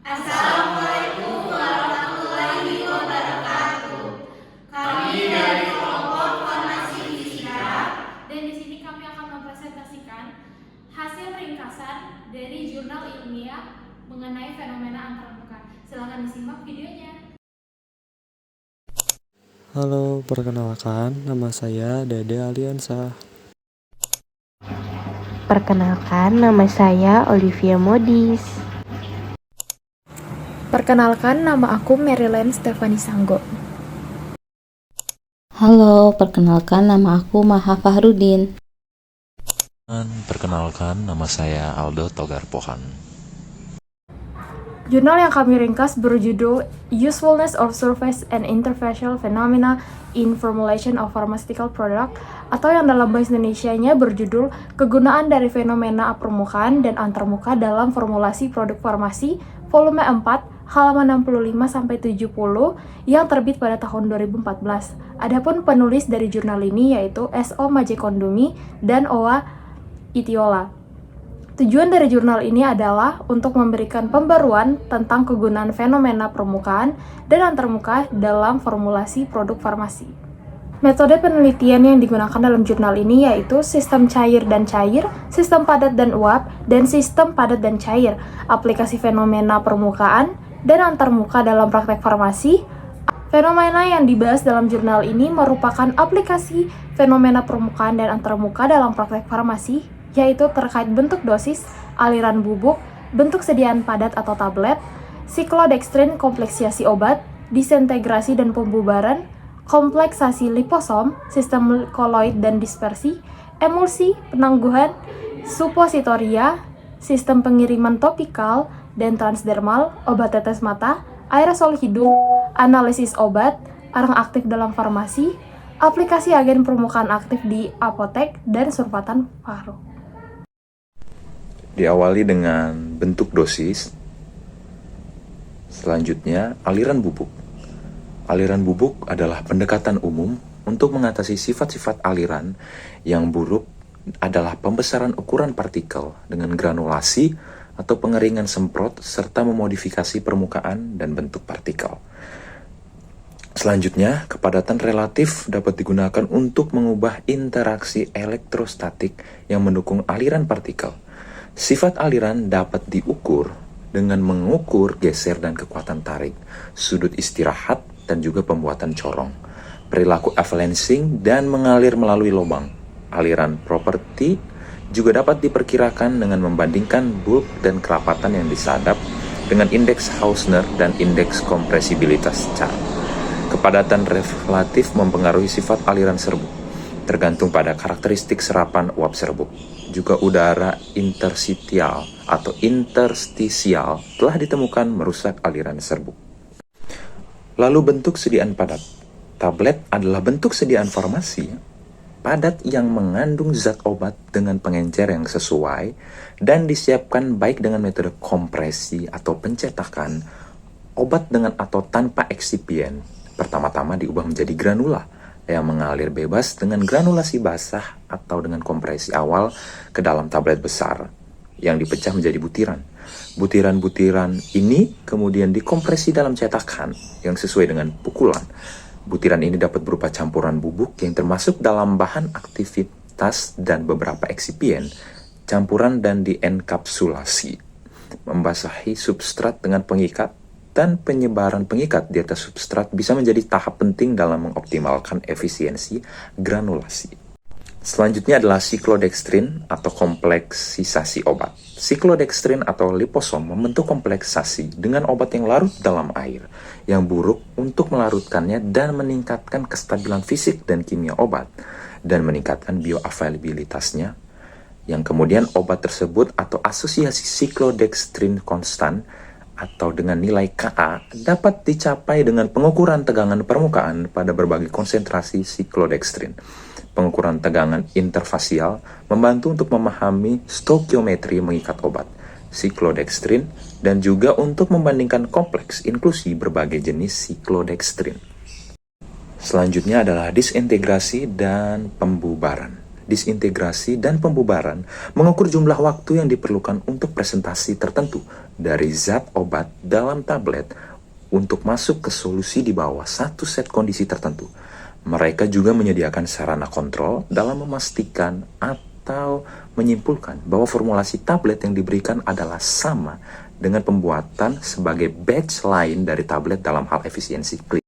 Assalamualaikum warahmatullahi wabarakatuh. Kami dari kelompok farmasi fisika Dan di sini kami akan mempresentasikan hasil ringkasan dari jurnal ilmiah mengenai fenomena antarmuka. Silakan disimak videonya. Halo, perkenalkan, nama saya Dede Aliansa. Perkenalkan, nama saya Olivia Modis. Perkenalkan, nama aku Maryland Stefani Sanggo. Halo, perkenalkan nama aku Maha Fahrudin. Perkenalkan, nama saya Aldo Togar Pohan. Jurnal yang kami ringkas berjudul Usefulness of Surface and Interfacial Phenomena in Formulation of Pharmaceutical Product, atau yang dalam bahasa Indonesianya berjudul Kegunaan dari Fenomena Permukaan dan Antarmuka dalam Formulasi Produk Farmasi, volume 4, halaman 65-70, yang terbit pada tahun 2014. Adapun penulis dari jurnal ini yaitu S.O. Majekondumi dan O.A. Itiola. Tujuan dari jurnal ini adalah untuk memberikan pembaruan tentang kegunaan fenomena permukaan dan antarmuka dalam formulasi produk farmasi. Metode penelitian yang digunakan dalam jurnal ini yaitu sistem cair dan cair, sistem padat dan uap, dan sistem padat dan cair, aplikasi fenomena permukaan dan antarmuka dalam praktek farmasi. Fenomena yang dibahas dalam jurnal ini merupakan aplikasi fenomena permukaan dan antarmuka dalam praktek farmasi, yaitu terkait bentuk dosis, aliran bubuk, bentuk sediaan padat atau tablet, siklodeksrin kompleksasi obat, disintegrasi dan pembubaran, kompleksasi liposom, sistem koloid dan dispersi, emulsi, penangguhan, supositoria, sistem pengiriman topikal dan transdermal, obat tetes mata, aerosol hidung, analisis obat, arang aktif dalam farmasi, aplikasi agen permukaan aktif di apotek, dan surfatan paru. Diawali dengan bentuk dosis, selanjutnya aliran bubuk. Aliran bubuk adalah pendekatan umum untuk mengatasi sifat-sifat aliran. Yang buruk adalah pembesaran ukuran partikel dengan granulasi atau pengeringan semprot serta memodifikasi permukaan dan bentuk partikel. Selanjutnya, kepadatan relatif dapat digunakan untuk mengubah interaksi elektrostatik yang mendukung aliran partikel. Sifat aliran dapat diukur dengan mengukur geser dan kekuatan tarik, sudut istirahat, dan juga pembuatan corong, perilaku avalanching, dan mengalir melalui lubang. Aliran properti juga dapat diperkirakan dengan membandingkan bulk dan kerapatan yang disadap dengan indeks Hausner dan indeks kompresibilitas Ca. Kepadatan relatif mempengaruhi sifat aliran serbuk, tergantung pada karakteristik serapan uap serbuk. Juga udara interstisial atau interstisial telah ditemukan merusak aliran serbuk. Lalu bentuk sediaan padat. Tablet adalah bentuk sediaan farmasi padat yang mengandung zat obat dengan pengencer yang sesuai dan disiapkan baik dengan metode kompresi atau pencetakan obat dengan atau tanpa eksipien. Pertama-tama diubah menjadi granula yang mengalir bebas dengan granulasi basah atau dengan kompresi awal ke dalam tablet besar yang dipecah menjadi butiran. Butiran-butiran ini kemudian dikompresi dalam cetakan yang sesuai dengan pukulan. Butiran ini dapat berupa campuran bubuk yang termasuk dalam bahan aktivitas dan beberapa eksipien, campuran dan dienkapsulasi, membasahi substrat dengan pengikat, dan penyebaran pengikat di atas substrat bisa menjadi tahap penting dalam mengoptimalkan efisiensi granulasi. Selanjutnya adalah siklodekstrin atau kompleksisasi obat. Siklodekstrin atau liposom membentuk kompleksasi dengan obat yang larut dalam air, yang buruk untuk melarutkannya dan meningkatkan kestabilan fisik dan kimia obat, dan meningkatkan bioavailabilitasnya, yang kemudian obat tersebut atau asosiasi siklodekstrin konstan atau dengan nilai Ka dapat dicapai dengan pengukuran tegangan permukaan pada berbagai konsentrasi siklodekstrin. Pengukuran tegangan interfasial membantu untuk memahami stokiometri mengikat obat, siklodekstrin, dan juga untuk membandingkan kompleks inklusi berbagai jenis siklodekstrin. Selanjutnya adalah disintegrasi dan pembubaran. disintegrasi, dan pembubaran, mengukur jumlah waktu yang diperlukan untuk presentasi tertentu dari zat obat dalam tablet untuk masuk ke solusi di bawah satu set kondisi tertentu. Mereka juga menyediakan sarana kontrol dalam memastikan atau menyimpulkan bahwa formulasi tablet yang diberikan adalah sama dengan pembuatan sebagai batch lain dari tablet dalam hal efisiensi klinik.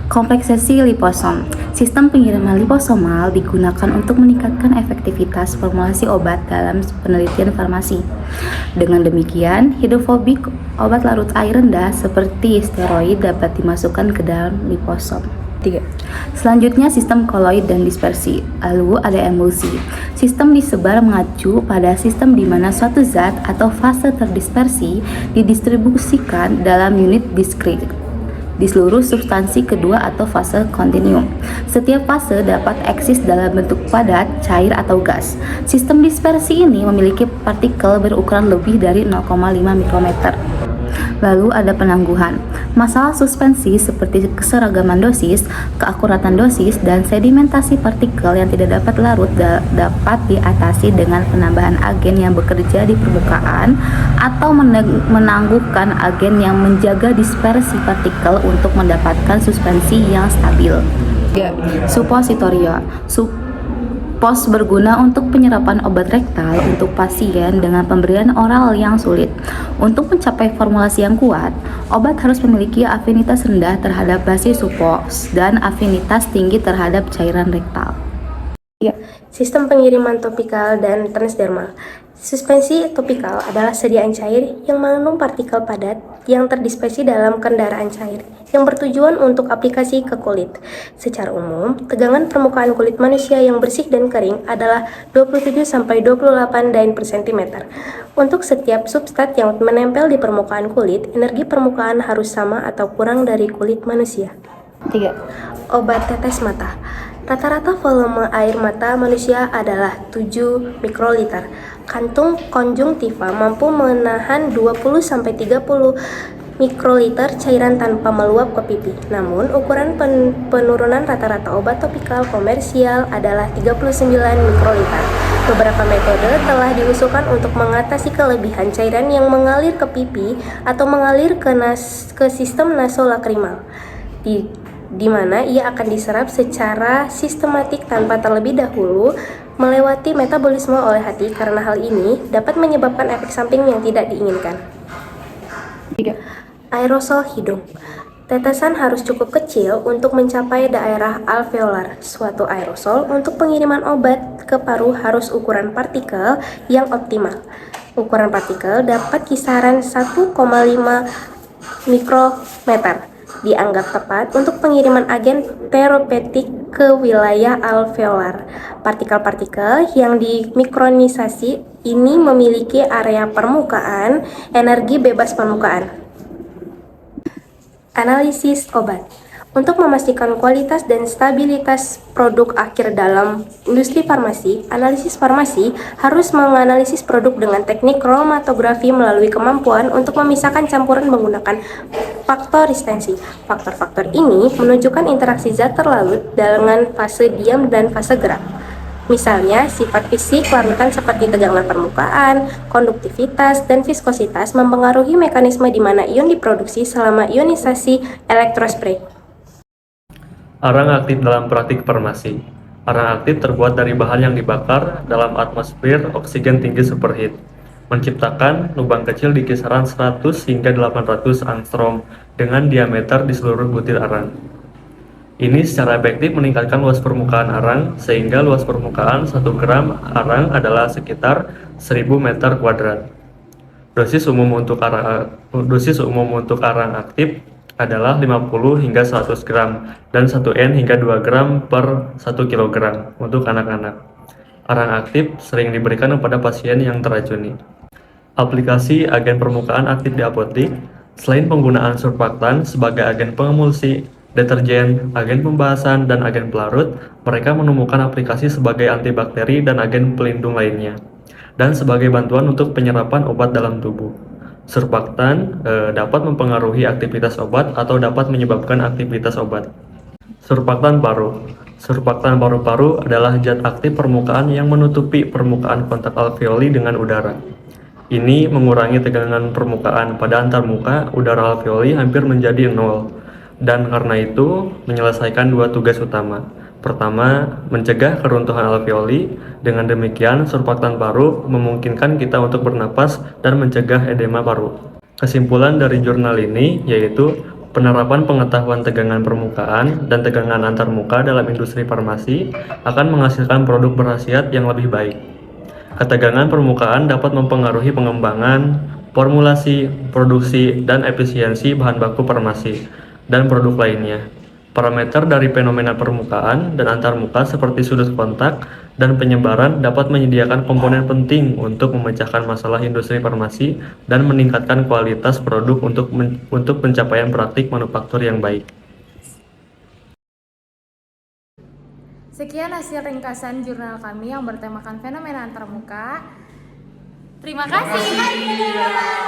Kompleksasi liposom. Sistem pengiriman liposomal digunakan untuk meningkatkan efektivitas formulasi obat dalam penelitian farmasi. Dengan demikian, hidrofobik obat larut air rendah seperti steroid dapat dimasukkan ke dalam liposom. 3. Selanjutnya sistem koloid dan dispersi. Lalu ada emulsi. Sistem disebar mengacu pada sistem di mana suatu zat atau fase terdispersi didistribusikan dalam unit diskrit di seluruh substansi kedua atau fase kontinuum. Setiap fase dapat eksis dalam bentuk padat, cair, atau gas. Sistem dispersi ini memiliki partikel berukuran lebih dari 0,5 mikrometer. Lalu ada penangguhan. Masalah suspensi seperti keseragaman dosis, keakuratan dosis, dan sedimentasi partikel yang tidak dapat larut dapat diatasi dengan penambahan agen yang bekerja di permukaan atau menangguhkan agen yang menjaga dispersi partikel untuk mendapatkan suspensi yang stabil. 3. Supositoria. Pos berguna untuk penyerapan obat rektal untuk pasien dengan pemberian oral yang sulit. Untuk mencapai formulasi yang kuat, obat harus memiliki afinitas rendah terhadap basis supos dan afinitas tinggi terhadap cairan rektal. Sistem pengiriman topikal dan transdermal. Suspensi topikal adalah sediaan cair yang mengandung partikel padat yang terdispersi dalam kendaraan cair yang bertujuan untuk aplikasi ke kulit. Secara umum, tegangan permukaan kulit manusia yang bersih dan kering adalah 27-28 dyne per cm. Untuk setiap substrat yang menempel di permukaan kulit, energi permukaan harus sama atau kurang dari kulit manusia. 3. Obat tetes mata. Rata-rata volume air mata manusia adalah 7 mikroliter. Kantung konjungtiva mampu menahan 20-30 mikroliter cairan tanpa meluap ke pipi. Namun, ukuran penurunan rata-rata obat topikal komersial adalah 39 mikroliter. Beberapa metode telah diusulkan untuk mengatasi kelebihan cairan yang mengalir ke pipi atau mengalir ke sistem nasolakrimal, di mana ia akan diserap secara sistematik tanpa terlebih dahulu melewati metabolisme oleh hati, karena hal ini dapat menyebabkan efek samping yang tidak diinginkan. 3. Aerosol hidung. Tetesan harus cukup kecil untuk mencapai daerah alveolar. Suatu aerosol untuk pengiriman obat ke paru harus ukuran partikel yang optimal. Ukuran partikel dapat kisaran 1,5 mikrometer. Dianggap tepat untuk pengiriman agen terapeutik ke wilayah alveolar. Partikel-partikel yang dimikronisasi ini memiliki area permukaan, energi bebas permukaan. Analisis obat. Untuk memastikan kualitas dan stabilitas produk akhir dalam industri farmasi, analisis farmasi harus menganalisis produk dengan teknik kromatografi melalui kemampuan untuk memisahkan campuran menggunakan faktor restensi. Faktor-faktor ini menunjukkan interaksi zat terlarut dengan fase diam dan fase gerak. Misalnya, sifat fisik larutan seperti tegangan permukaan, konduktivitas, dan viskositas mempengaruhi mekanisme di mana ion diproduksi selama ionisasi elektrospray. Arang aktif dalam praktik farmasi. Arang aktif terbuat dari bahan yang dibakar dalam atmosfer oksigen tinggi superheat, menciptakan lubang kecil di kisaran 100 hingga 800 angstrom dengan diameter di seluruh butir arang. Ini secara efektif meningkatkan luas permukaan arang, sehingga luas permukaan 1 gram arang adalah sekitar 1000 meter kuadrat. Dosis umum untuk arang aktif adalah 50 hingga 100 gram dan 1 N hingga 2 gram per 1 kg untuk anak-anak. Arang aktif sering diberikan kepada pasien yang teracuni. Aplikasi agen permukaan aktif di apotek. Selain penggunaan surfaktan sebagai agen pengemulsi, deterjen, agen pembahasan, dan agen pelarut, mereka menemukan aplikasi sebagai antibakteri dan agen pelindung lainnya, dan sebagai bantuan untuk penyerapan obat dalam tubuh. Surfaktan dapat mempengaruhi aktivitas obat atau dapat menyebabkan aktivitas obat. Surfaktan paru. Surfaktan paru-paru adalah zat aktif permukaan yang menutupi permukaan kontak alveoli dengan udara. Ini mengurangi tegangan permukaan pada antarmuka udara alveoli hampir menjadi nol, dan karena itu menyelesaikan dua tugas utama. Pertama, mencegah keruntuhan alveoli. Dengan demikian, surfaktan paru memungkinkan kita untuk bernapas dan mencegah edema paru. Kesimpulan dari jurnal ini yaitu penerapan pengetahuan tegangan permukaan dan tegangan antarmuka dalam industri farmasi akan menghasilkan produk berkhasiat yang lebih baik. Ketegangan permukaan dapat mempengaruhi pengembangan, formulasi, produksi, dan efisiensi bahan baku farmasi dan produk lainnya. Parameter dari fenomena permukaan dan antarmuka seperti sudut kontak dan penyebaran dapat menyediakan komponen penting untuk memecahkan masalah industri farmasi dan meningkatkan kualitas produk untuk pencapaian praktik manufaktur yang baik. Sekian hasil ringkasan jurnal kami yang bertemakan fenomena antarmuka. Terima kasih.